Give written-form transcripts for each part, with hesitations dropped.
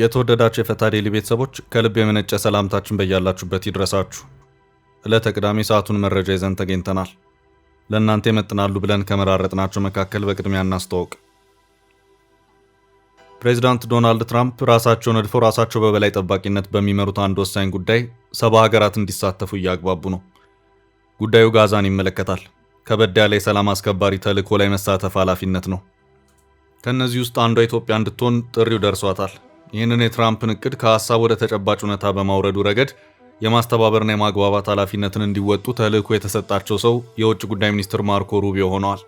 የተወደዳችሁ የፈታ ዴይሊ ቤተሰቦች ከልብ የመነጨ ሰላምታችን በያላችሁበት ይድረሳችሁ። ዕለተ ቅዳሜ ሰዓቱን መረጃ ይዘን ተገኝተናል። ለእናንተ ይመጥናሉ ብለን ከመራረጥናቸው መካከል በቅድሚያ እናስተዋውቅ። ፕሬዚዳንት ዶናልድ ትራምፕ ራሳቸውን ነድፈው ራሳቸው በበላይ ጠባቂነት በሚመሩት አንድ ወሳኝ ጉዳይ 70 ሀገራት እንዲሳተፉ እያግባቡ ነው። ጉዳዩ ጋዛን ይመለከታል። ከበድ ያለ የሰላም አስከባሪ ተልዕኮ ላይ መሳተፍ ኃላፊነት ነው። ከእነዚህ ውስጥ አንዷ ኢትዮጵያ እንድትሆን ጥሪው ደርሷታል። ይህንን የትራምፕን እቅድ ከሀሳብ ወደ ተጨባጭ ሁኔታ በማውረዱ ረገድ የማስተባበርና የማግባባት ኃላፊነትን እንዲወጡ ተልዕኮ የተሰጣቸው ሰው የውጭ ጉዳይ ሚኒስትር ማርኮ ሩቢዮ ሆነዋል።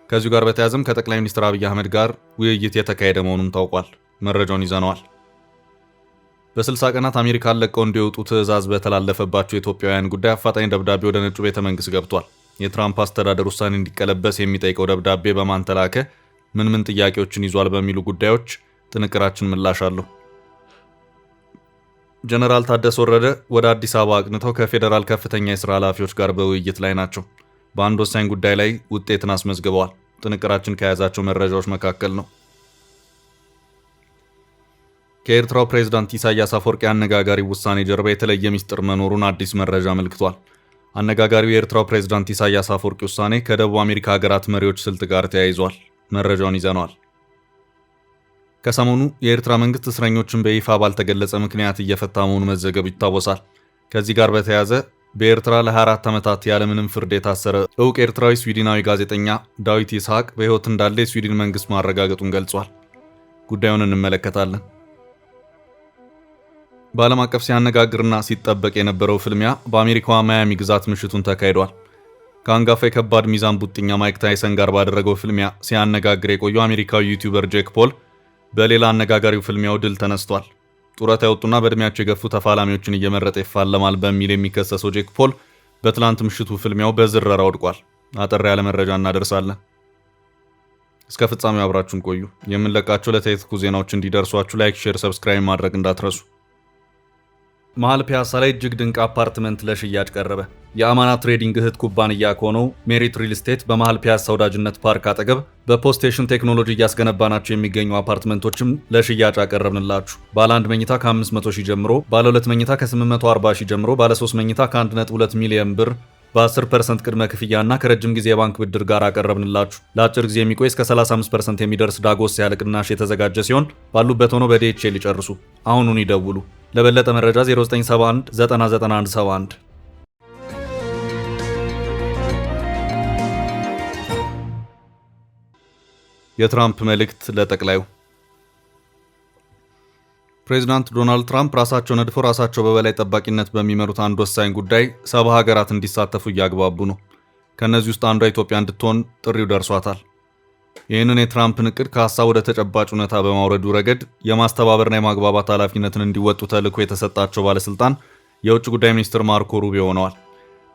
ከዚሁ ጋር በተያያዘም ከጠቅላይ ሚኒስትር አብይ አህመድ ጋር ውይይት የተካሄደ መሆኑም ታውቋል። መረጃውን ይዘነዋል። በ60 ቀናት አሜሪካን ለቀው እንዲወጡ ትዕዛዝ በተላለፈባቸው ኢትዮጵያውያን ጉዳይ አፋጣኝ ደብዳቤ ወደ ነጩ ቤተ መንግስት ገብቷል። የትራምፕ አስተዳደር ውሳኔ እንዲቀለበስ የሚጠይቀው ደብዳቤ በማን ተላከ፣ ምን ጥያቄዎችን ይዟል በሚሉ ጉዳዮች ጥንቅራችን ምላሽ አለው። ጀነራል ታደሰ ወረደ ወደ አዲስ አበባ አቅንተው ከፌዴራል ከፍተኛ የሥራ ኃላፊዎች ጋር በውይይት ላይ ናቸው። በአንድ ወሳኝ ጉዳይ ላይ ውጤትን አስመዝግበዋል። ጥንቅራችን ከያዛቸው መረጃዎች መካከል ነው። ከኤርትራው ፕሬዝዳንት ኢሳያስ አፈወርቂ አነጋጋሪ ውሳኔ ጀርባ የተለየ ሚስጥር መኖሩን አዲስ መረጃ አመልክቷል። አነጋጋሪው የኤርትራው ፕሬዝዳንት ኢሳያስ አፈወርቂ ውሳኔ ከደቡብ አሜሪካ ሀገራት መሪዎች ስልት ጋር ተያይዟል። መረጃውን ይዘነዋል። ከሰሞኑ የኤርትራ መንግስት እስረኞችን በይፋ ባልተገለጸ ምክንያት እየፈታ መሆኑ መዘገቡ ይታወሳል። ከዚህ ጋር በተያያዘ በኤርትራ ለ24 ዓመታት ያለምንም ፍርድ የታሰረ እውቅ ኤርትራዊ ስዊድናዊ ጋዜጠኛ ዳዊት ይስሐቅ በሕይወት እንዳለ የስዊድን መንግስት ማረጋገጡን ገልጿል። ጉዳዩን እንመለከታለን። በዓለም አቀፍ ሲያነጋግርና ሲጠበቅ የነበረው ፍልሚያ በአሜሪካዋ ማያሚ ግዛት ምሽቱን ተካሂዷል። ከአንጋፋ የከባድ ሚዛን ቡጥኛ ማይክ ታይሰን ጋር ባደረገው ፍልሚያ ሲያነጋግር የቆየው አሜሪካዊ ዩቲዩበር ጄክ ፖል በሌላ አነጋጋሪው ፍልሚያው ድል ተነስቷል። ጡረታ ያወጡና በእድሜያቸው የገፉ ተፋላሚዎችን እየመረጠ ይፋለማል በሚል የሚከሰሰው ጄክ ፖል በትላንት ምሽቱ ፍልሚያው በዝረራ ወድቋል። አጠር ያለ መረጃ እናደርሳለን። እስከ ፍጻሜው አብራችሁን ቆዩ። የምንለቃቸው ለተየትኩ ዜናዎች እንዲደርሷችሁ ላይክ፣ ሼር፣ ሰብስክራይብ ማድረግ እንዳትረሱ። መሃል ፒያሳ ላይ እጅግ ድንቅ አፓርትመንት ለሽያጭ ቀረበ። የአማና ትሬዲንግ እህት ኩባንያ ከሆነው ሜሪት ሪል ስቴት በመሃል ፒያሳ ወዳጅነት ፓርክ አጠገብ በፖስቴሽን ቴክኖሎጂ እያስገነባናቸው የሚገኙ አፓርትመንቶችም ለሽያጭ አቀረብንላችሁ። ባለ 1 መኝታ ከ500 ሺህ ጀምሮ፣ ባለ 2 መኝታ ከ840 ሺህ ጀምሮ፣ ባለ 3 መኝታ ከ1.2 ሚሊዮን ብር በ10% ቅድመ ክፍያና ከረጅም ጊዜ የባንክ ብድር ጋር አቀረብንላችሁ። ለአጭር ጊዜ የሚቆይ እስከ 35% የሚደርስ ዳጎስ ያለ ቅናሽ የተዘጋጀ ሲሆን ባሉበት ሆኖ በዲኤችኤል ይጨርሱ። አሁኑን ይደውሉ። ለበለጠ መረጃ 0971 99171። የትራምፕ መልእክት ለጠቅላዩ። ፕሬዚዳንት ዶናልድ ትራምፕ ራሳቸው ነድፈው ራሳቸው በበላይ ጠባቂነት በሚመሩት አንድ ወሳኝ ጉዳይ 70 ሀገራት እንዲሳተፉ እያግባቡ ነው። ከእነዚህ ውስጥ አንዷ ኢትዮጵያ እንድትሆን ጥሪው ደርሷታል። ይህንን የትራምፕን እቅድ ከሀሳብ ወደ ተጨባጭ ሁኔታ በማውረዱ ረገድ የማስተባበርና የማግባባት ኃላፊነትን እንዲወጡ ተልዕኮ የተሰጣቸው ባለስልጣን የውጭ ጉዳይ ሚኒስትር ማርኮ ሩቢዮ ሆነዋል።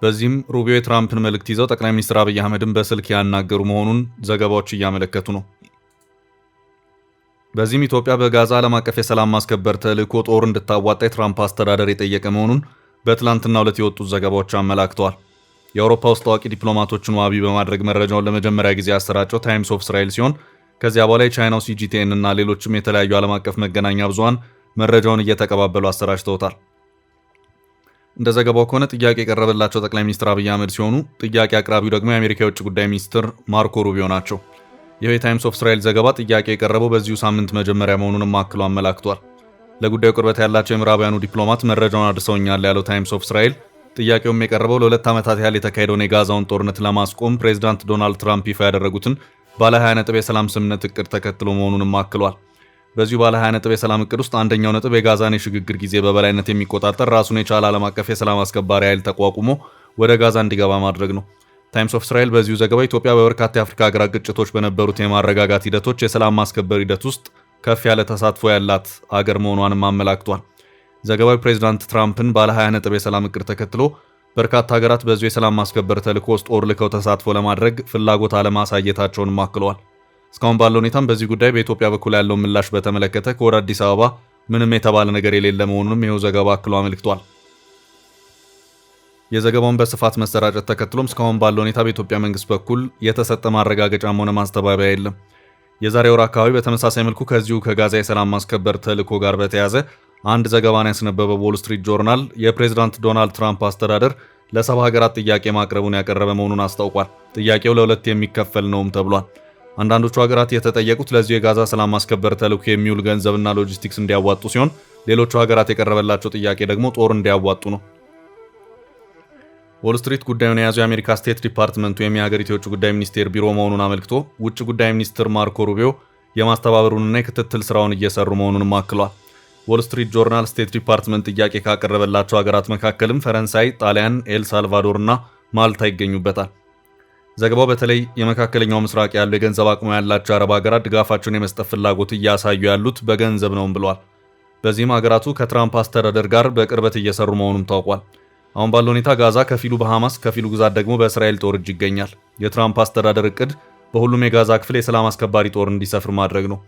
በዚህም ሩቢዮ የትራምፕን መልእክት ይዘው ጠቅላይ ሚኒስትር አብይ አህመድን በስልክ ያናገሩ መሆኑን ዘገባዎች እያመለከቱ ነው። በዚህም ኢትዮጵያ በጋዛ ዓለም አቀፍ የሰላም ማስከበር ተልዕኮ ጦር እንድታዋጣ የትራምፕ አስተዳደር የጠየቀ መሆኑን በትላንትናው ዕለት የወጡት ዘገባዎች አመላክተዋል። የአውሮፓ ውስጥ ታዋቂ ዲፕሎማቶችን ዋቢ በማድረግ መረጃውን ለመጀመሪያ ጊዜ ያሰራጨው ታይምስ ኦፍ እስራኤል ሲሆን ከዚያ በኋላ የቻይናው ሲጂቲኤን እና ሌሎችም የተለያዩ ዓለም አቀፍ መገናኛ ብዙሃን መረጃውን እየተቀባበሉ አሰራጭተውታል። እንደ ዘገባው ከሆነ ጥያቄ የቀረበላቸው ጠቅላይ ሚኒስትር አብይ አህመድ ሲሆኑ ጥያቄ አቅራቢው ደግሞ የአሜሪካ የውጭ ጉዳይ ሚኒስትር ማርኮ ሩቢዮ ናቸው። ይህ የታይምስ ኦፍ እስራኤል ዘገባ ጥያቄ የቀረበው በዚሁ ሳምንት መጀመሪያ መሆኑንም አክሎ አመላክቷል። ለጉዳዩ ቅርበት ያላቸው የምዕራባውያኑ ዲፕሎማት መረጃውን አድርሰውኛል ያለው ታይምስ ኦፍ እስራኤል ጥያቄውም የቀረበው ለ2 ዓመታት ያህል የተካሄደውን የጋዛውን ጦርነት ለማስቆም ፕሬዚዳንት ዶናልድ ትራምፕ ይፋ ያደረጉትን ባለ 20 ነጥብ የሰላም ስምምነት እቅድ ተከትሎ መሆኑንም አክሏል። በዚሁ ባለ 20 ነጥብ የሰላም እቅድ ውስጥ አንደኛው ነጥብ የጋዛን የሽግግር ጊዜ በበላይነት የሚቆጣጠር ራሱን የቻለ ዓለም አቀፍ የሰላም አስከባሪ ኃይል ተቋቁሞ ወደ ጋዛ እንዲገባ ማድረግ ነው። ታይምስ ኦፍ እስራኤል በዚሁ ዘገባ ኢትዮጵያ በበርካታ የአፍሪካ ሀገራት ግጭቶች በነበሩት የማረጋጋት ሂደቶች የሰላም ማስከበር ሂደት ውስጥ ከፍ ያለ ተሳትፎ ያላት አገር መሆኗንም አመላክቷል። ዘገባው ፕሬዚዳንት ትራምፕን ባለ 20 ነጥብ የሰላም እቅድ ተከትሎ በርካታ ሀገራት በዚሁ የሰላም ማስከበር ተልዕኮ ውስጥ ጦር ልከው ተሳትፎ ለማድረግ ፍላጎት አለማሳየታቸውንም አክለዋል። እስካሁን ባለው ሁኔታም በዚህ ጉዳይ በኢትዮጵያ በኩል ያለው ምላሽ በተመለከተ ከወደ አዲስ አበባ ምንም የተባለ ነገር የሌለ መሆኑንም ይኸው ዘገባ አክሎ አመልክቷል። የዘገባውን በስፋት መሰራጨት ተከትሎም እስካሁን ባለው ሁኔታ በኢትዮጵያ መንግስት በኩል የተሰጠ ማረጋገጫም ሆነ ማስተባበያ የለም። የዛሬ ወር አካባቢ በተመሳሳይ መልኩ ከዚሁ ከጋዛ የሰላም ማስከበር ተልዕኮ ጋር በተያያዘ አንድ ዘገባን ያስነበበው ዎል ስትሪት ጆርናል የፕሬዝዳንት ዶናልድ ትራምፕ አስተዳደር ለ70 ሀገራት ጥያቄ ማቅረቡን ያቀረበ መሆኑን አስታውቋል። ጥያቄው ለሁለት የሚከፈል ነውም ተብሏል። አንዳንዶቹ ሀገራት የተጠየቁት ለዚሁ የጋዛ ሰላም ማስከበር ተልዕኮ የሚውል ገንዘብና ሎጂስቲክስ እንዲያዋጡ ሲሆን፣ ሌሎቹ ሀገራት የቀረበላቸው ጥያቄ ደግሞ ጦር እንዲያዋጡ ነው። ዎል ስትሪት ጉዳዩን የያዘው የአሜሪካ ስቴት ዲፓርትመንት ወይም የሀገሪቱ የውጭ ጉዳይ ሚኒስቴር ቢሮ መሆኑን አመልክቶ ውጭ ጉዳይ ሚኒስትር ማርኮ ሩቢዮ የማስተባበሩንና የክትትል ስራውን እየሰሩ መሆኑንም አክሏል። ዎል ስትሪት ጆርናል ስቴት ዲፓርትመንት ጥያቄ ካቀረበላቸው ሀገራት መካከልም ፈረንሳይ፣ ጣሊያን፣ ኤል ሳልቫዶር እና ማልታ ይገኙበታል። ዘገባው በተለይ የመካከለኛው ምስራቅ ያሉ የገንዘብ አቅሙ ያላቸው አረብ ሀገራት ድጋፋቸውን የመስጠት ፍላጎት እያሳዩ ያሉት በገንዘብ ነውም ብሏል። በዚህም ሀገራቱ ከትራምፕ አስተዳደር ጋር በቅርበት እየሰሩ መሆኑም ታውቋል። አሁን ባለው ሁኔታ ጋዛ ከፊሉ በሐማስ ከፊሉ ግዛት ደግሞ በእስራኤል ጦር እጅ ይገኛል። የትራምፕ አስተዳደር እቅድ በሁሉም የጋዛ ክፍል የሰላም አስከባሪ ጦር እንዲሰፍር ማድረግ ነው።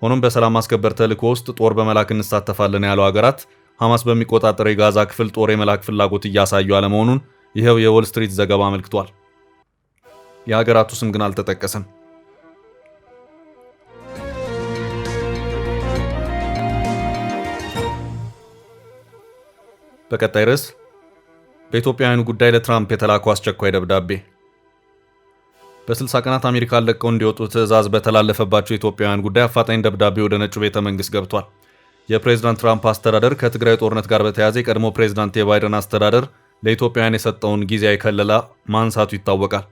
ሆኖም በሰላም ማስከበር ተልዕኮ ውስጥ ጦር በመላክ እንሳተፋለን ያለው ሀገራት ሐማስ በሚቆጣጠረው የጋዛ ክፍል ጦር የመላክ ፍላጎት እያሳዩ አለመሆኑን ይኸው የዎል ስትሪት ዘገባ አመልክቷል። የሀገራቱ ስም ግን አልተጠቀሰም። በቀጣይ ርዕስ በኢትዮጵያውያኑ ጉዳይ ለትራምፕ የተላከው አስቸኳይ ደብዳቤ። በ60 ቀናት አሜሪካን ለቀው እንዲወጡ ትዕዛዝ በተላለፈባቸው ኢትዮጵያውያን ጉዳይ አፋጣኝ ደብዳቤ ወደ ነጩ ቤተ መንግስት ገብቷል። የፕሬዝዳንት ትራምፕ አስተዳደር ከትግራይ ጦርነት ጋር በተያያዘ የቀድሞ ፕሬዝዳንት የባይደን አስተዳደር ለኢትዮጵያውያን የሰጠውን ጊዜያዊ ከለላ ማንሳቱ ይታወቃል።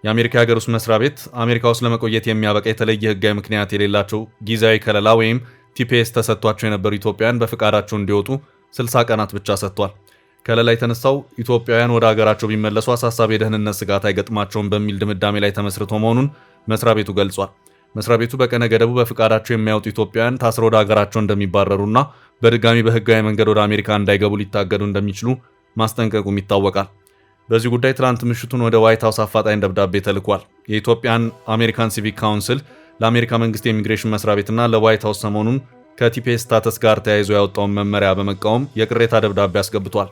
የአሜሪካ የሀገር ውስጥ መስሪያ ቤት አሜሪካ ውስጥ ለመቆየት የሚያበቃ የተለየ ህጋዊ ምክንያት የሌላቸው ጊዜያዊ ከለላ ወይም ቲፒኤስ ተሰጥቷቸው የነበሩ ኢትዮጵያውያን በፍቃዳቸው እንዲወጡ 60 ቀናት ብቻ ሰጥቷል። ከለላ የተነሳው ኢትዮጵያውያን ወደ ሀገራቸው ቢመለሱ አሳሳቢ የደህንነት ስጋት አይገጥማቸውም በሚል ድምዳሜ ላይ ተመስርቶ መሆኑን መስሪያ ቤቱ ገልጿል። መስሪያ ቤቱ በቀነ ገደቡ በፍቃዳቸው የሚያወጡ ኢትዮጵያውያን ታስረው ወደ ሀገራቸው እንደሚባረሩና በድጋሚ በህጋዊ መንገድ ወደ አሜሪካ እንዳይገቡ ሊታገዱ እንደሚችሉ ማስጠንቀቁም ይታወቃል። በዚህ ጉዳይ ትላንት ምሽቱን ወደ ዋይት ሀውስ አፋጣኝ ደብዳቤ ተልኳል። የኢትዮጵያን አሜሪካን ሲቪክ ካውንስል ለአሜሪካ መንግስት የኢሚግሬሽን መስሪያ ቤትና ለዋይት ሀውስ ሰሞኑን ከቲፒኤስ ስታተስ ጋር ተያይዞ ያወጣውን መመሪያ በመቃወም የቅሬታ ደብዳቤ አስገብቷል።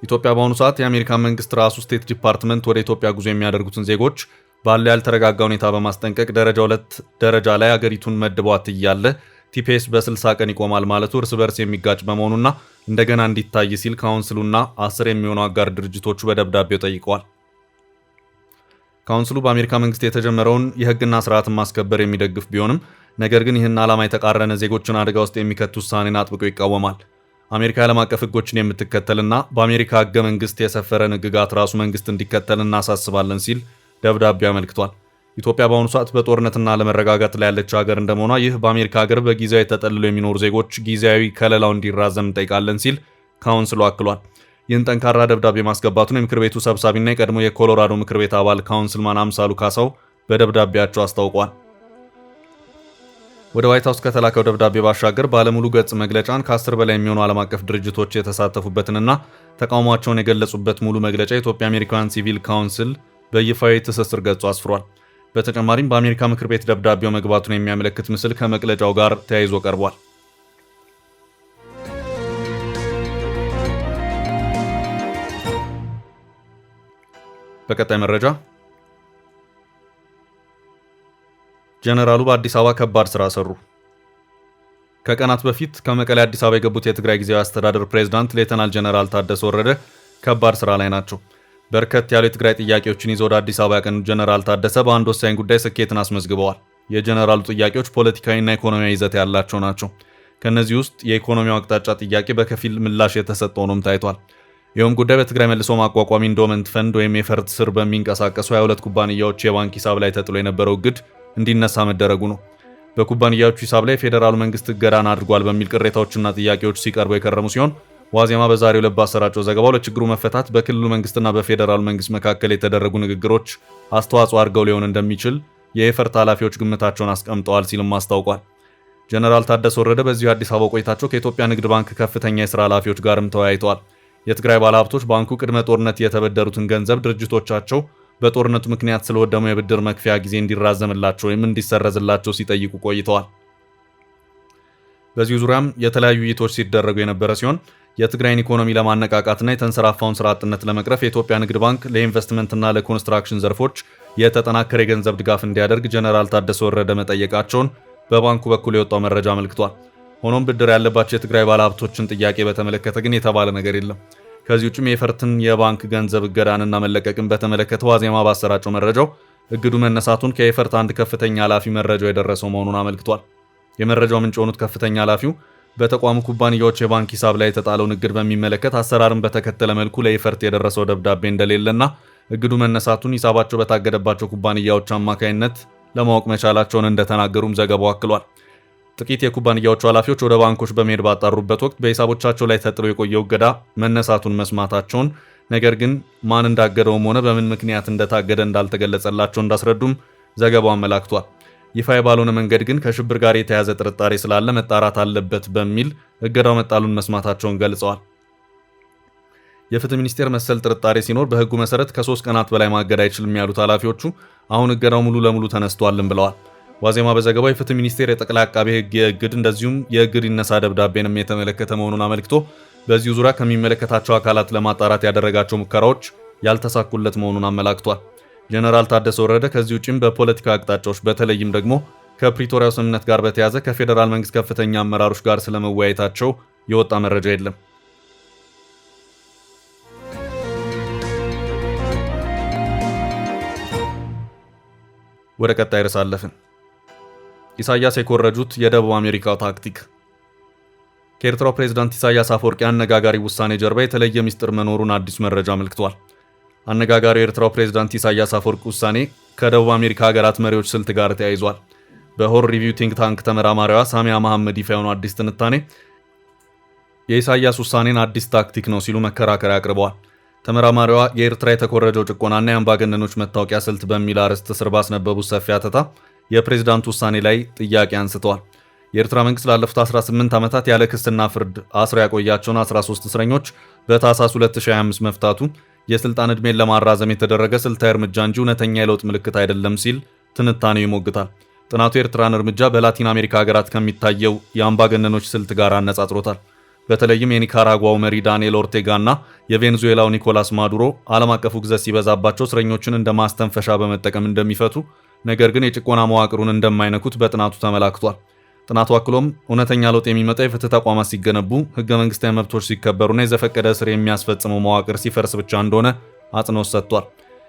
ኢትዮጵያ በአሁኑ ሰዓት የአሜሪካን መንግስት ራሱ ስቴት ዲፓርትመንት ወደ ኢትዮጵያ ጉዞ የሚያደርጉትን ዜጎች ባለው ያልተረጋጋ ሁኔታ በማስጠንቀቅ ደረጃ 2 ደረጃ ላይ አገሪቱን መድቧት እያለ ቲፒኤስ በ60 ቀን ይቆማል ማለቱ እርስ በርስ የሚጋጭ በመሆኑና እንደገና እንዲታይ ሲል ካውንስሉና 10 የሚሆኑ አጋር ድርጅቶቹ በደብዳቤው ጠይቀዋል። ካውንስሉ በአሜሪካ መንግስት የተጀመረውን የህግና ስርዓትን ማስከበር የሚደግፍ ቢሆንም ነገር ግን ይህን ዓላማ የተቃረነ ዜጎችን አደጋ ውስጥ የሚከት ውሳኔን አጥብቆ ይቃወማል። አሜሪካ ዓለም አቀፍ ህጎችን የምትከተልና በአሜሪካ ህገ መንግስት የሰፈረን ህግጋት ራሱ መንግስት እንዲከተል እናሳስባለን ሲል ደብዳቤው አመልክቷል። ኢትዮጵያ በአሁኑ ሰዓት በጦርነትና አለመረጋጋት ላይ ያለች ሀገር እንደመሆኗ ይህ በአሜሪካ ሀገር በጊዜያዊ ተጠልለው የሚኖሩ ዜጎች ጊዜያዊ ከለላው እንዲራዘም እንጠይቃለን ሲል ካውንስሉ አክሏል። ይህን ጠንካራ ደብዳቤ ማስገባቱን የምክር ቤቱ ሰብሳቢና የቀድሞ የኮሎራዶ ምክር ቤት አባል ካውንስልማን አምሳሉ ካሳው በደብዳቤያቸው አስታውቀዋል። ወደ ዋይት ሀውስ ከተላከው ደብዳቤ ባሻገር ባለሙሉ ገጽ መግለጫን ከ10 በላይ የሚሆኑ ዓለም አቀፍ ድርጅቶች የተሳተፉበትንና ተቃውሟቸውን የገለጹበት ሙሉ መግለጫ የኢትዮጵያ አሜሪካን ሲቪል ካውንስል በይፋዊ ትስስር ገጹ አስፍሯል። በተጨማሪም በአሜሪካ ምክር ቤት ደብዳቤው መግባቱን የሚያመለክት ምስል ከመግለጫው ጋር ተያይዞ ቀርቧል። በቀጣይ መረጃ ጀነራሉ በአዲስ አበባ ከባድ ስራ ሰሩ። ከቀናት በፊት ከመቀሌ አዲስ አበባ የገቡት የትግራይ ጊዜያዊ አስተዳደር ፕሬዝዳንት ሌተናል ጀነራል ታደሰ ወረደ ከባድ ስራ ላይ ናቸው። በርከት ያሉ የትግራይ ጥያቄዎችን ይዘው ወደ አዲስ አበባ ያቀኑት ጀነራል ታደሰ በአንድ ወሳኝ ጉዳይ ስኬትን አስመዝግበዋል። የጀነራሉ ጥያቄዎች ፖለቲካዊና ኢኮኖሚያዊ ይዘት ያላቸው ናቸው። ከነዚህ ውስጥ የኢኮኖሚው አቅጣጫ ጥያቄ በከፊል ምላሽ የተሰጠው ሆኖም ታይቷል። ይህም ጉዳይ በትግራይ መልሶ ማቋቋም ኢንዶመንት ፈንድ ወይም የፈርት ስር በሚንቀሳቀሱ 22 ኩባንያዎች የባንክ ሂሳብ ላይ ተጥሎ የነበረው እግድ እንዲነሳ መደረጉ ነው። በኩባንያዎቹ ሂሳብ ላይ ፌዴራሉ መንግስት እገዳን አድርጓል በሚል ቅሬታዎችና ጥያቄዎች ሲቀርቡ የከረሙ ሲሆን ዋዜማ በዛሬው ዕለት ባሰራጨው ዘገባው ለችግሩ መፈታት በክልሉ መንግስትና በፌዴራሉ መንግስት መካከል የተደረጉ ንግግሮች አስተዋጽኦ አድርገው ሊሆን እንደሚችል የኤፈርት ኃላፊዎች ግምታቸውን አስቀምጠዋል ሲልም አስታውቋል። ጀነራል ታደሰ ወረደ በዚሁ አዲስ አበባ ቆይታቸው ከኢትዮጵያ ንግድ ባንክ ከፍተኛ የሥራ ኃላፊዎች ጋርም ተወያይተዋል። የትግራይ ባለሀብቶች ባንኩ ቅድመ ጦርነት የተበደሩትን ገንዘብ ድርጅቶቻቸው በጦርነቱ ምክንያት ስለወደሙ የብድር መክፈያ ጊዜ እንዲራዘምላቸው ወይም እንዲሰረዝላቸው ሲጠይቁ ቆይተዋል። በዚሁ ዙሪያም የተለያዩ ውይይቶች ሲደረጉ የነበረ ሲሆን የትግራይን ኢኮኖሚ ለማነቃቃትና የተንሰራፋውን ስራ አጥነት ለመቅረፍ የኢትዮጵያ ንግድ ባንክ ለኢንቨስትመንትና ለኮንስትራክሽን ዘርፎች የተጠናከረ የገንዘብ ድጋፍ እንዲያደርግ ጀነራል ታደሰ ወረደ መጠየቃቸውን በባንኩ በኩል የወጣው መረጃ አመልክቷል። ሆኖም ብድር ያለባቸው የትግራይ ባለሀብቶችን ጥያቄ በተመለከተ ግን የተባለ ነገር የለም። ከዚህ ውጭም የኤፈርትን የባንክ ገንዘብ እገዳንና መለቀቅን በተመለከተ ዋዜማ ባሰራጨው መረጃው እግዱ መነሳቱን ከኤፈርት አንድ ከፍተኛ ኃላፊ መረጃው የደረሰው መሆኑን አመልክቷል። የመረጃው ምንጭ የሆኑት ከፍተኛ ኃላፊው በተቋሙ ኩባንያዎች የባንክ ሂሳብ ላይ የተጣለውን እግድ በሚመለከት አሰራርን በተከተለ መልኩ ለኤፈርት የደረሰው ደብዳቤ እንደሌለና እግዱ መነሳቱን ሂሳባቸው በታገደባቸው ኩባንያዎች አማካይነት ለማወቅ መቻላቸውን እንደተናገሩም ዘገባው አክሏል። ጥቂት የኩባንያዎቹ ኃላፊዎች ወደ ባንኮች በመሄድ ባጣሩበት ወቅት በሂሳቦቻቸው ላይ ተጥሎ የቆየው እገዳ መነሳቱን መስማታቸውን፣ ነገር ግን ማን እንዳገደውም ሆነ በምን ምክንያት እንደታገደ እንዳልተገለጸላቸው እንዳስረዱም ዘገባው አመላክቷል። ይፋ ባልሆነ መንገድ ግን ከሽብር ጋር የተያዘ ጥርጣሬ ስላለ መጣራት አለበት በሚል እገዳው መጣሉን መስማታቸውን ገልጸዋል። የፍትህ ሚኒስቴር መሰል ጥርጣሬ ሲኖር በህጉ መሰረት ከ3 ቀናት በላይ ማገድ አይችልም ያሉት ኃላፊዎቹ አሁን እገዳው ሙሉ ለሙሉ ተነስቷልም ብለዋል። ዋዜማ በዘገባው የፍትህ ሚኒስቴር የጠቅላይ አቃቤ ህግ የእግድ እንደዚሁም የእግድ ይነሳ ደብዳቤንም የተመለከተ መሆኑን አመልክቶ በዚሁ ዙሪያ ከሚመለከታቸው አካላት ለማጣራት ያደረጋቸው ሙከራዎች ያልተሳኩለት መሆኑን አመላክቷል። ጀነራል ታደሰ ወረደ ከዚህ ውጭም በፖለቲካ አቅጣጫዎች በተለይም ደግሞ ከፕሪቶሪያው ስምምነት ጋር በተያያዘ ከፌዴራል መንግስት ከፍተኛ አመራሮች ጋር ስለመወያየታቸው የወጣ መረጃ የለም። ወደ ቀጣይ ርዕስ አለፍን። ኢሳያስ የኮረጁት የደቡብ አሜሪካው ታክቲክ። ከኤርትራው ፕሬዝዳንት ኢሳያስ አፈወርቂ አነጋጋሪ ውሳኔ ጀርባ የተለየ ሚስጥር መኖሩን አዲስ መረጃ አመልክቷል። አነጋጋሪው የኤርትራው ፕሬዝዳንት ኢሳያስ አፈወርቂ ውሳኔ ከደቡብ አሜሪካ ሀገራት መሪዎች ስልት ጋር ተያይዟል። በሆር ሪቪው ቲንክ ታንክ ተመራማሪዋ ሳሚያ መሐመድ ይፋ የሆነው አዲስ ትንታኔ የኢሳያስ ውሳኔን አዲስ ታክቲክ ነው ሲሉ መከራከሪያ አቅርበዋል። ተመራማሪዋ የኤርትራ የተኮረጀው ጭቆናና የአምባገነኖች መታወቂያ ስልት በሚል አርዕስት ስር ባስነበቡት ሰፊ አተታ የፕሬዝዳንቱ ውሳኔ ላይ ጥያቄ አንስተዋል። የኤርትራ መንግስት ላለፉት 18 ዓመታት ያለ ክስና ፍርድ አስሮ ያቆያቸውን 13 እስረኞች በታህሳስ 2025 መፍታቱ የስልጣን ዕድሜን ለማራዘም የተደረገ ስልታዊ እርምጃ እንጂ እውነተኛ የለውጥ ምልክት አይደለም ሲል ትንታኔው ይሞግታል። ጥናቱ የኤርትራን እርምጃ በላቲን አሜሪካ ሀገራት ከሚታየው የአምባገነኖች ስልት ጋር አነጻጽሮታል። በተለይም የኒካራጓው መሪ ዳንኤል ኦርቴጋ እና የቬኔዙዌላው ኒኮላስ ማዱሮ ዓለም አቀፉ ግዘት ሲበዛባቸው እስረኞችን እንደ ማስተንፈሻ በመጠቀም እንደሚፈቱ፣ ነገር ግን የጭቆና መዋቅሩን እንደማይነኩት በጥናቱ ተመላክቷል። ጥናቱ አክሎም እውነተኛ ለውጥ የሚመጣ የፍትህ ተቋማት ሲገነቡ፣ ህገ መንግስታዊ መብቶች ሲከበሩና የዘፈቀደ እስር የሚያስፈጽመው መዋቅር ሲፈርስ ብቻ እንደሆነ አጽንኦት ሰጥቷል።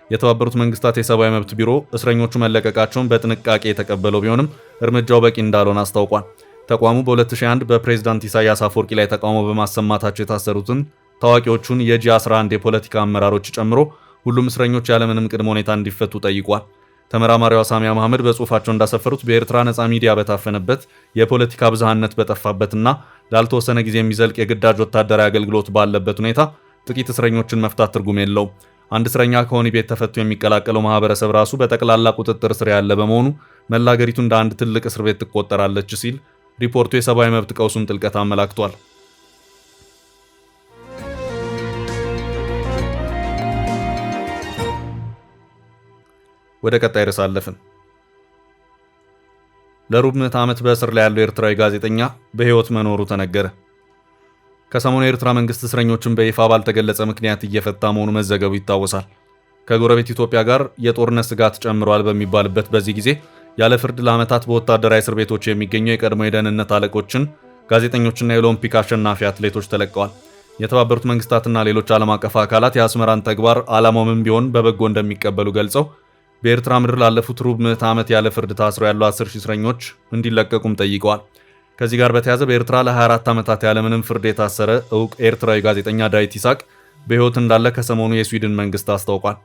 የተባበሩት መንግስታት የሰብአዊ መብት ቢሮ እስረኞቹ መለቀቃቸውን በጥንቃቄ የተቀበለው ቢሆንም እርምጃው በቂ እንዳልሆነ አስታውቋል። ተቋሙ በ2001 በፕሬዝዳንት ኢሳያስ አፈወርቂ ላይ ተቃውሞ በማሰማታቸው የታሰሩትን ታዋቂዎቹን የጂ11 የፖለቲካ አመራሮች ጨምሮ ሁሉም እስረኞች ያለምንም ቅድመ ሁኔታ እንዲፈቱ ጠይቋል። ተመራማሪዋ ሳሚያ መሐመድ በጽሁፋቸው እንዳሰፈሩት በኤርትራ ነፃ ሚዲያ በታፈነበት፣ የፖለቲካ ብዝሃነት በጠፋበትና ላልተወሰነ ጊዜ የሚዘልቅ የግዳጅ ወታደራዊ አገልግሎት ባለበት ሁኔታ ጥቂት እስረኞችን መፍታት ትርጉም የለውም። አንድ እስረኛ ከወህኒ ቤት ተፈቶ የሚቀላቀለው ማህበረሰብ ራሱ በጠቅላላ ቁጥጥር ስር ያለ በመሆኑ መላ አገሪቱ እንደ አንድ ትልቅ እስር ቤት ትቆጠራለች ሲል ሪፖርቱ የሰብአዊ መብት ቀውሱን ጥልቀት አመላክቷል። ወደ ቀጣይ ርዕስ አለፍን። ለሩብ ምዕተ ዓመት በእስር ላይ ያለው ኤርትራዊ ጋዜጠኛ በህይወት መኖሩ ተነገረ። ከሰሞኑ የኤርትራ መንግስት እስረኞችን በይፋ ባልተገለጸ ምክንያት እየፈታ መሆኑ መዘገቡ ይታወሳል። ከጎረቤት ኢትዮጵያ ጋር የጦርነት ስጋት ጨምሯል በሚባልበት በዚህ ጊዜ ያለ ፍርድ ለዓመታት በወታደራዊ እስር ቤቶች የሚገኘው የቀድሞ የደህንነት አለቆችን፣ ጋዜጠኞችና የኦሎምፒክ አሸናፊ አትሌቶች ተለቀዋል። የተባበሩት መንግስታትና ሌሎች ዓለም አቀፍ አካላት የአስመራን ተግባር ዓላማው ምን ቢሆን በበጎ እንደሚቀበሉ ገልጸው በኤርትራ ምድር ላለፉት ሩብ ምዕተ ዓመት ያለ ፍርድ ታስረው ያሉ 10,000 እስረኞች እንዲለቀቁም ጠይቀዋል። ከዚህ ጋር በተያያዘ በኤርትራ ለ24 ዓመታት ያለምንም ፍርድ የታሰረ እውቅ ኤርትራዊ ጋዜጠኛ ዳዊት ይስሐቅ በሕይወት እንዳለ ከሰሞኑ የስዊድን መንግስት አስታውቋል።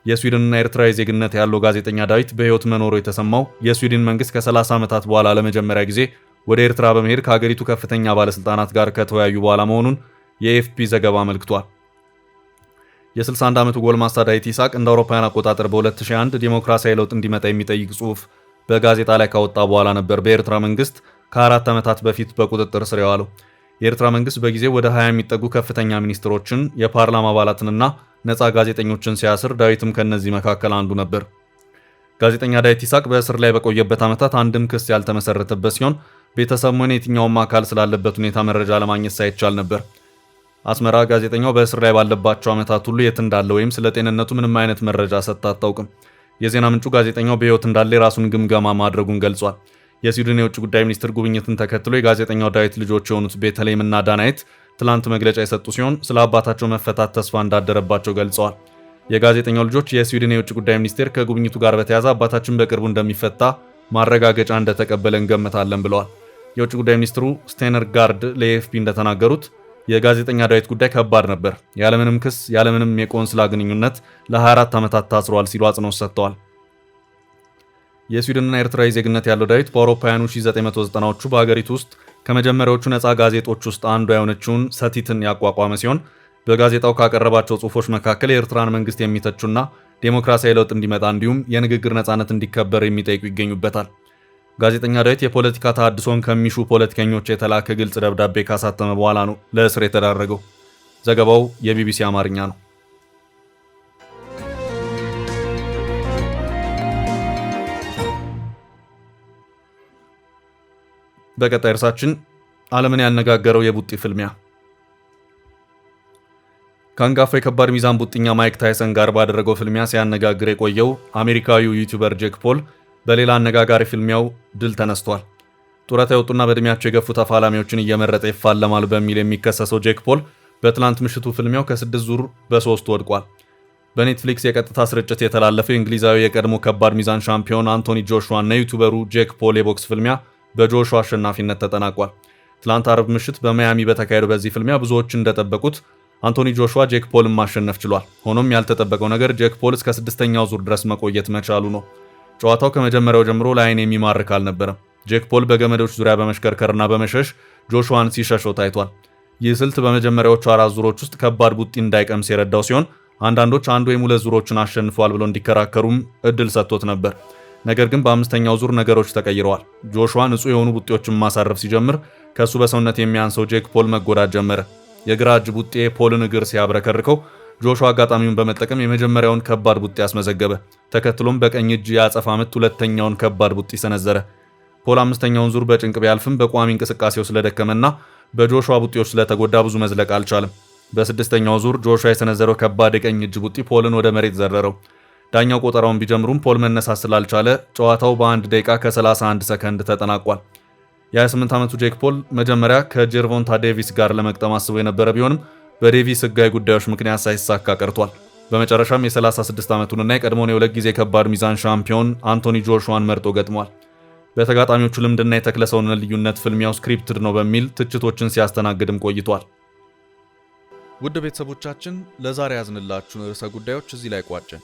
የስዊድንና ኤርትራዊ ዜግነት ያለው ጋዜጠኛ ዳዊት በሕይወት መኖሩ የተሰማው የስዊድን መንግስት ከ30 ዓመታት በኋላ ለመጀመሪያ ጊዜ ወደ ኤርትራ በመሄድ ከሀገሪቱ ከፍተኛ ባለስልጣናት ጋር ከተወያዩ በኋላ መሆኑን የኤኤፍፒ ዘገባ አመልክቷል። የ61 ዓመቱ ጎልማሳ ዳዊት ይስሐቅ እንደ አውሮፓውያን አቆጣጠር በ2001 ዲሞክራሲያዊ ለውጥ እንዲመጣ የሚጠይቅ ጽሑፍ በጋዜጣ ላይ ካወጣ በኋላ ነበር በኤርትራ መንግስት ከ4 ዓመታት በፊት በቁጥጥር ስር የዋለው። የኤርትራ መንግስት በጊዜው ወደ 20 የሚጠጉ ከፍተኛ ሚኒስትሮችን፣ የፓርላማ አባላትንና ነፃ ጋዜጠኞችን ሲያስር ዳዊትም ከነዚህ መካከል አንዱ ነበር። ጋዜጠኛ ዳዊት ይስሐቅ በእስር ላይ በቆየበት ዓመታት አንድም ክስ ያልተመሰረተበት ሲሆን ቤተሰቡን የትኛውም አካል ስላለበት ሁኔታ መረጃ ለማግኘት ሳይቻል ነበር። አስመራ ጋዜጠኛው በእስር ላይ ባለባቸው ዓመታት ሁሉ የት እንዳለ ወይም ስለ ጤንነቱ ምንም አይነት መረጃ ሰጥታ አታውቅም። የዜና ምንጩ ጋዜጠኛው በሕይወት እንዳለ የራሱን ግምገማ ማድረጉን ገልጿል። የስዊድን የውጭ ጉዳይ ሚኒስትር ጉብኝትን ተከትሎ የጋዜጠኛው ዳዊት ልጆች የሆኑት ቤተልሔምና ዳናይት ትላንት መግለጫ የሰጡ ሲሆን ስለ አባታቸው መፈታት ተስፋ እንዳደረባቸው ገልጸዋል። የጋዜጠኛው ልጆች የስዊድን የውጭ ጉዳይ ሚኒስቴር ከጉብኝቱ ጋር በተያያዘ አባታችን በቅርቡ እንደሚፈታ ማረጋገጫ እንደተቀበለ እንገምታለን ብለዋል። የውጭ ጉዳይ ሚኒስትሩ ስቴነር ጋርድ ለኤኤፍፒ እንደተናገሩት የጋዜጠኛ ዳዊት ጉዳይ ከባድ ነበር፣ ያለምንም ክስ ያለምንም የቆንስላ ግንኙነት ለ24 ዓመታት ታስሯል ሲሉ አጽንኦት ሰጥተዋል። የስዊድንና ኤርትራዊ ዜግነት ያለው ዳዊት በአውሮፓውያኑ 1990ዎቹ በሀገሪቱ ውስጥ ከመጀመሪያዎቹ ነፃ ጋዜጦች ውስጥ አንዷ የሆነችውን ሰቲትን ያቋቋመ ሲሆን በጋዜጣው ካቀረባቸው ጽሑፎች መካከል የኤርትራን መንግስት የሚተቹና ዴሞክራሲያዊ ለውጥ እንዲመጣ እንዲሁም የንግግር ነፃነት እንዲከበር የሚጠይቁ ይገኙበታል። ጋዜጠኛ ዳዊት የፖለቲካ ተሃድሶን ከሚሹ ፖለቲከኞች የተላከ ግልጽ ደብዳቤ ካሳተመ በኋላ ነው ለእስር የተዳረገው። ዘገባው የቢቢሲ አማርኛ ነው። በቀጣይ እርሳችን ዓለምን ያነጋገረው የቡጢ ፍልሚያ። ከአንጋፋው የከባድ ሚዛን ቡጢኛ ማይክ ታይሰን ጋር ባደረገው ፍልሚያ ሲያነጋግር የቆየው አሜሪካዊው ዩቲዩበር ጄክ ፖል በሌላ አነጋጋሪ ፍልሚያው ድል ተነስቷል። ጡረታ የወጡና በእድሜያቸው የገፉ ተፋላሚዎችን እየመረጠ ይፋለማል በሚል የሚከሰሰው ጄክ ፖል በትላንት ምሽቱ ፍልሚያው ከ6 ዙር በ3 ወድቋል። በኔትፍሊክስ የቀጥታ ስርጭት የተላለፈው የእንግሊዛዊ የቀድሞ ከባድ ሚዛን ሻምፒዮን አንቶኒ ጆሹዋ እና ዩቲዩበሩ ጄክ ፖል የቦክስ ፍልሚያ በጆሹዋ አሸናፊነት ተጠናቋል። ትላንት አርብ ምሽት በማያሚ በተካሄደው በዚህ ፍልሚያ ብዙዎች እንደጠበቁት አንቶኒ ጆሹዋ ጄክ ፖልን ማሸነፍ ችሏል። ሆኖም ያልተጠበቀው ነገር ጄክ ፖል እስከ 6ኛው ዙር ድረስ መቆየት መቻሉ ነው። ጨዋታው ከመጀመሪያው ጀምሮ ለዓይን የሚማርክ አልነበረም። ጄክ ፖል በገመዶች ዙሪያ በመሽከርከርና በመሸሽ ጆሹዋን ሲሸሸው ታይቷል። ይህ ስልት በመጀመሪያዎቹ 4 ዙሮች ውስጥ ከባድ ቡጢ እንዳይቀምስ የረዳው ሲሆን አንዳንዶች አንድ ወይም 2 ዙሮችን አሸንፏል ብለው እንዲከራከሩም እድል ሰጥቶት ነበር። ነገር ግን በ5ኛው ዙር ነገሮች ተቀይረዋል። ጆሹዋ ንጹህ የሆኑ ቡጢዎችን ማሳረፍ ሲጀምር ከሱ በሰውነት የሚያንሰው ጄክ ፖል መጎዳት ጀመረ። የግራ እጅ ቡጢ ፖልን እግር ሲያብረከርከው ጆሹዋ አጋጣሚውን በመጠቀም የመጀመሪያውን ከባድ ቡጢ አስመዘገበ። ተከትሎም በቀኝ እጅ የአጸፋ ምት ሁለተኛውን ከባድ ቡጢ ሰነዘረ። ፖል 5ኛውን ዙር በጭንቅ ቢያልፍም በቋሚ እንቅስቃሴው ስለደከመና በጆሹዋ ቡጢዎች ስለተጎዳ ብዙ መዝለቅ አልቻለም። በ6ኛው ዙር ጆሹዋ የሰነዘረው ከባድ የቀኝ እጅ ቡጢ ፖልን ወደ መሬት ዘረረው። ዳኛው ቆጠራውን ቢጀምሩም ፖል መነሳት ስላልቻለ ጨዋታው በ1 ደቂቃ ከ31 ሰከንድ ተጠናቋል። የ28 ዓመቱ ጄክ ፖል መጀመሪያ ከጀርቮንታ ዴቪስ ጋር ለመቅጠም አስቦ የነበረ ቢሆንም በዴቪስ ሕጋዊ ጉዳዮች ምክንያት ሳይሳካ ቀርቷል። በመጨረሻም የ36 ዓመቱንና የቀድሞውን የ2 ጊዜ ከባድ ሚዛን ሻምፒዮን አንቶኒ ጆሹዋን መርጦ ገጥሟል። በተጋጣሚዎቹ ልምድና የተክለሰውነት ልዩነት ፍልሚያው ስክሪፕትድ ነው በሚል ትችቶችን ሲያስተናግድም ቆይቷል። ውድ ቤተሰቦቻችን ለዛሬ ያዝንላችሁን ርዕሰ ጉዳዮች እዚህ ላይ ቋጨን።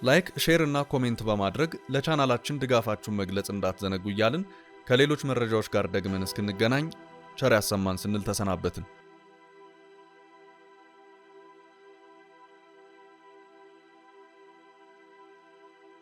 ላይክ፣ ሼር እና ኮሜንት በማድረግ ለቻናላችን ድጋፋችሁን መግለጽ እንዳትዘነጉ እያልን ከሌሎች መረጃዎች ጋር ደግመን እስክንገናኝ ቸር ያሰማን ስንል ተሰናበትን።